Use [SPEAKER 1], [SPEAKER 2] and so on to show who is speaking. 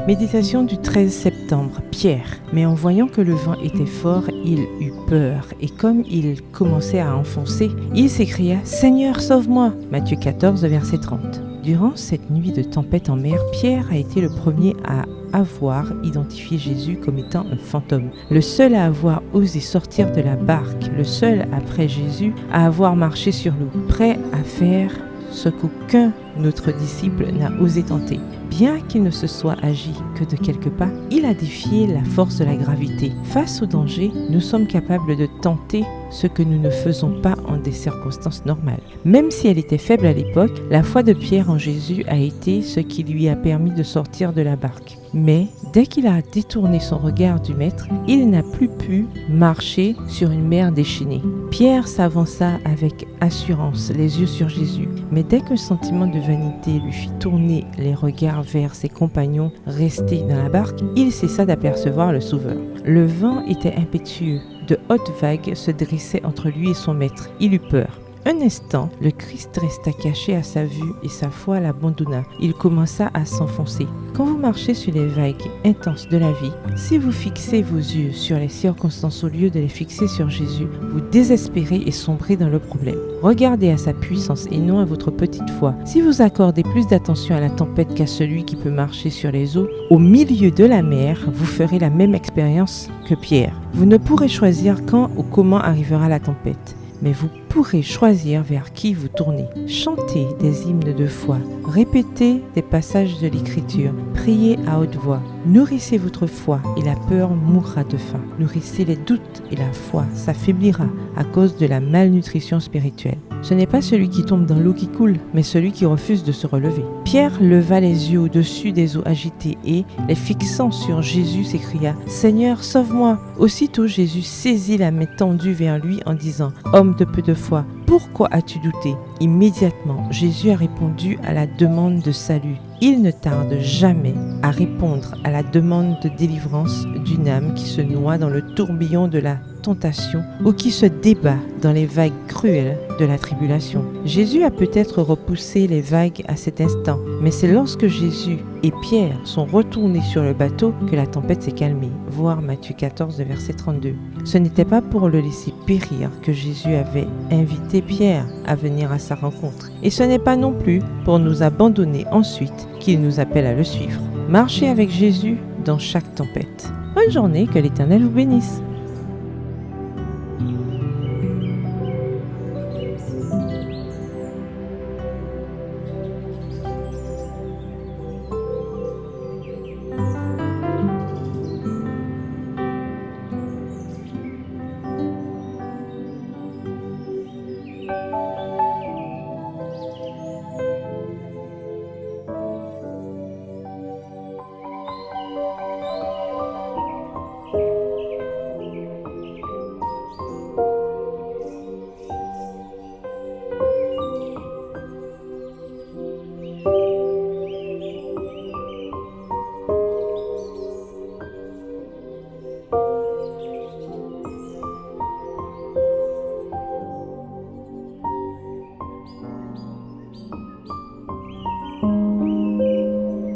[SPEAKER 1] Méditation du 13 septembre. Pierre. Mais en voyant que le vent était fort, il eut peur, et comme il commençait à enfoncer, il s'écria « Seigneur, sauve-moi » Matthieu 14, verset 30. Durant cette nuit de tempête en mer, Pierre a été le premier à avoir identifié Jésus comme étant un fantôme. Le seul à avoir osé sortir de la barque, le seul après Jésus à avoir marché sur l'eau, prêt à faire ce qu'aucun autre disciple n'a osé tenter. Bien qu'il ne se soit agi que de quelques pas, il a défié la force de la gravité. Face au danger, nous sommes capables de tenter ce que nous ne faisons pas en des circonstances normales. Même si elle était faible à l'époque, la foi de Pierre en Jésus a été ce qui lui a permis de sortir de la barque. Mais dès qu'il a détourné son regard du maître, il n'a plus pu marcher sur une mer déchaînée. Pierre s'avança avec assurance, les yeux sur Jésus. Mais dès qu'un sentiment de vanité lui fit tourner les regards vers ses compagnons restés dans la barque, il cessa d'apercevoir le Sauveur. Le vent était impétueux. De hautes vagues se dressaient entre lui et son maître. Il eut peur. Un instant, le Christ resta caché à sa vue et sa foi l'abandonna. Il commença à s'enfoncer. Quand vous marchez sur les vagues intenses de la vie, si vous fixez vos yeux sur les circonstances au lieu de les fixer sur Jésus, vous désespérez et sombrez dans le problème. Regardez à sa puissance et non à votre petite foi. Si vous accordez plus d'attention à la tempête qu'à celui qui peut marcher sur les eaux, au milieu de la mer, vous ferez la même expérience que Pierre. Vous ne pourrez choisir quand ou comment arrivera la tempête, mais vous pourrez choisir vers qui vous tournez. Chantez des hymnes de foi, répétez des passages de l'Écriture, priez à haute voix. Nourrissez votre foi et la peur mourra de faim. Nourrissez les doutes et la foi s'affaiblira à cause de la malnutrition spirituelle. Ce n'est pas celui qui tombe dans l'eau qui coule, mais celui qui refuse de se relever. Pierre leva les yeux au-dessus des eaux agitées et, les fixant sur Jésus, s'écria « Seigneur, sauve-moi » Aussitôt Jésus saisit la main tendue vers lui en disant « Homme de peu de foi, pourquoi as-tu douté ?» Immédiatement, Jésus a répondu à la demande de salut. Il ne tarde jamais à répondre à la demande de délivrance d'une âme qui se noie dans le tourbillon de la tentation ou qui se débat dans les vagues cruelles de la tribulation. Jésus a peut-être repoussé les vagues à cet instant, mais c'est lorsque Jésus et Pierre sont retournés sur le bateau que la tempête s'est calmée. Voir Matthieu 14, verset 32. Ce n'était pas pour le laisser périr que Jésus avait invité Pierre à venir à sa rencontre. Et ce n'est pas non plus pour nous abandonner ensuite qu'il nous appelle à le suivre. Marchez avec Jésus dans chaque tempête. Bonne journée, que l'Éternel vous bénisse.